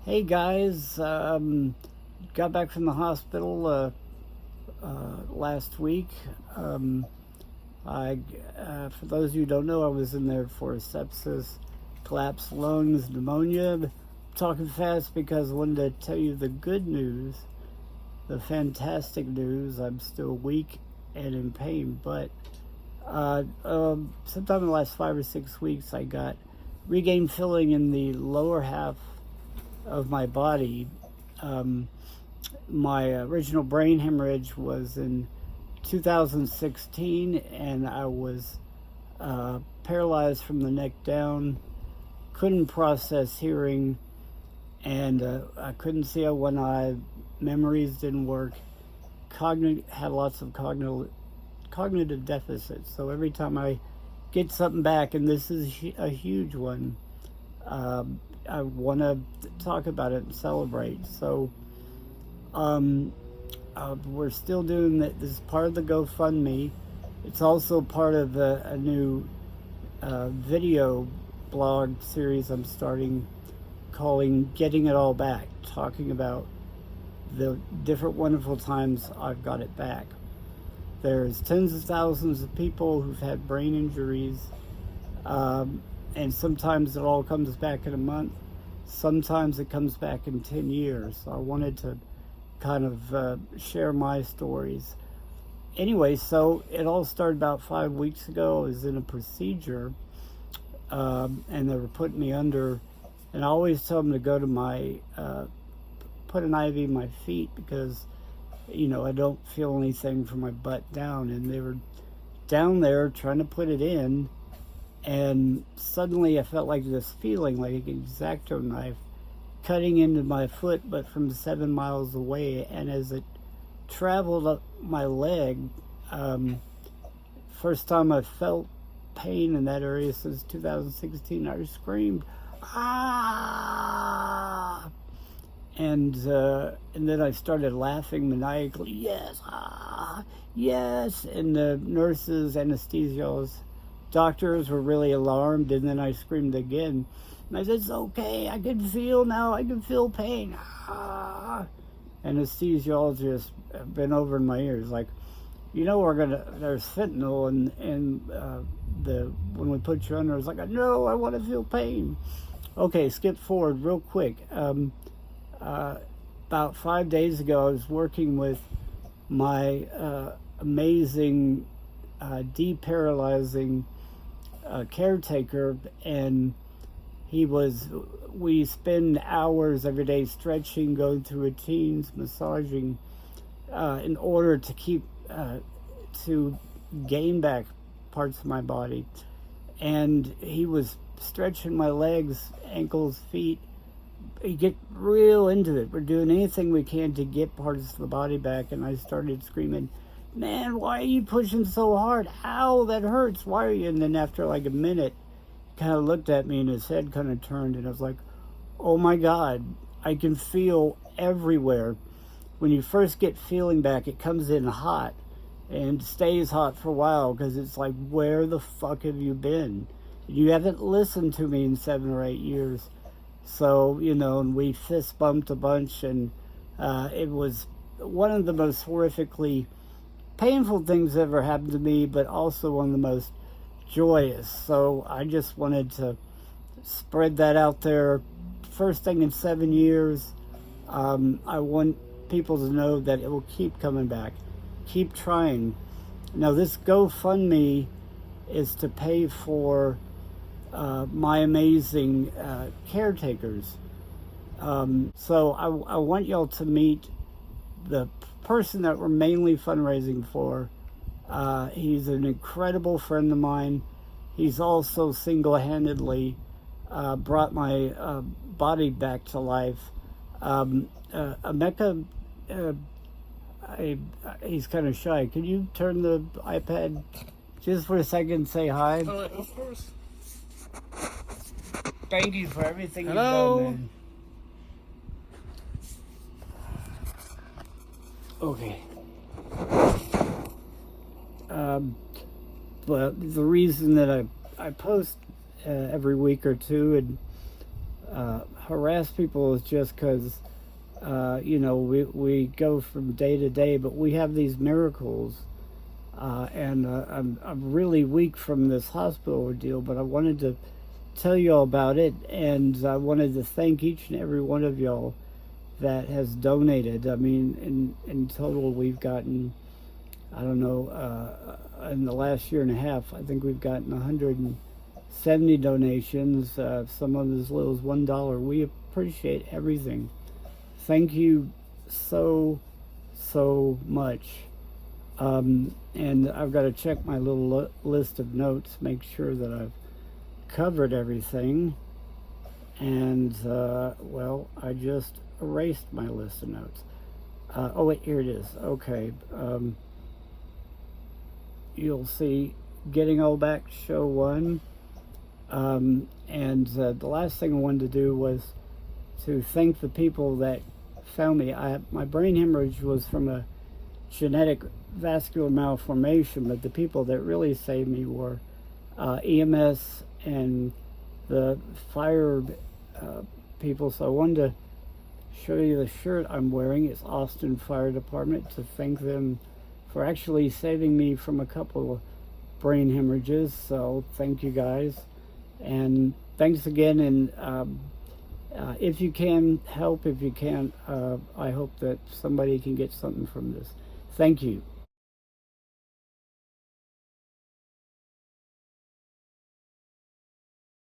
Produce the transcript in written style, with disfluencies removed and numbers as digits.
Hey guys, got back from the hospital last week. For those of you who don't know, I was in there for sepsis, collapsed lungs, pneumonia. I'm talking fast because I wanted to tell you the good news, the fantastic news. I'm still weak and in pain, but sometime in the last 5 or 6 weeks, I got regained feeling in the lower half of my body. My original brain hemorrhage was in 2016, and I was paralyzed from the neck down, couldn't process hearing, and I couldn't see out one eye. Memories didn't work. Had lots of cognitive deficits. So every time I get something back, and this is a huge one, I want to talk about it and celebrate. So we're still doing that. This is part of the GoFundMe. It's also part of a new video blog series I'm starting calling Getting It All Back, talking about the different wonderful times I've got it back. There's tens of thousands of people who've had brain injuries, and sometimes it all comes back in a month. Sometimes it comes back in 10 years. So I wanted to kind of share my stories. Anyway, so it all started about 5 weeks ago. I was in a procedure, and they were putting me under, and I always tell them to go to put an IV in my feet because, I don't feel anything from my butt down. And they were down there trying to put it in, and suddenly I felt like this feeling like an X-Acto knife cutting into my foot, but from 7 miles away. And as it traveled up my leg, first time I felt pain in that area since 2016, I screamed, "Ah!" And then I started laughing maniacally, "Yes, ah, yes!" And the nurses, anesthesiologists, doctors were really alarmed, and then I screamed again. And I said, "It's okay, I can feel now, I can feel pain." Ah. Anesthesiologists have been over in my ears, like, there's fentanyl in when we put you under. I was like, "No, I want to feel pain." Okay, skip forward real quick. About 5 days ago, I was working with my amazing, deparalyzing caretaker, and we spend hours every day stretching, going through routines, massaging, in order to to gain back parts of my body. And he was stretching my legs, ankles, feet. You get real into it. We're doing anything we can to get parts of the body back. And I started screaming, "Man, why are you pushing so hard? Ow, that hurts. Why are you?" And then after like a minute, he kind of looked at me and his head kind of turned, and I was like, "Oh my God, I can feel everywhere." When you first get feeling back, it comes in hot and stays hot for a while because it's like, where the fuck have you been? You haven't listened to me in 7 or 8 years. So, and we fist bumped a bunch, and it was one of the most horrifically painful things that ever happened to me, but also one of the most joyous. So I just wanted to spread that out there. First thing in 7 years, I want people to know that it will keep coming back. Keep trying. Now, this GoFundMe is to pay for my amazing caretakers. So I want y'all to meet the person that we're mainly fundraising for. He's an incredible friend of mine. He's also single-handedly brought my body back to life. Emeka, he's kind of shy. Can you turn the iPad just for a second and say hi? Of course. Thank you for everything Hello. you've done, man. Okay. But the reason that I post every week or two, and harass people is just because, we go from day to day, but we have these miracles. And I'm really weak from this hospital ordeal, but I wanted to tell you all about it, and I wanted to thank each and every one of y'all that has donated. I mean, in total, we've gotten, I don't know, in the last year and a half, I think we've gotten 170 donations, some of as little as $1. We appreciate everything. Thank you so, so much. And I've got to check my little list of notes, make sure that I've covered everything. And, well, I just erased my list of notes. Oh, wait, here it is. Okay. You'll see Getting Old Back Show 1. And the last thing I wanted to do was to thank the people that found me. My brain hemorrhage was from a genetic vascular malformation, but the people that really saved me were EMS and the fire people. So I wanted to show you the shirt I'm wearing. It's Austin Fire Department, to thank them for actually saving me from a couple of brain hemorrhages. So thank you guys, and thanks again. And if you can help, if you can't, I hope that somebody can get something from this. Thank you.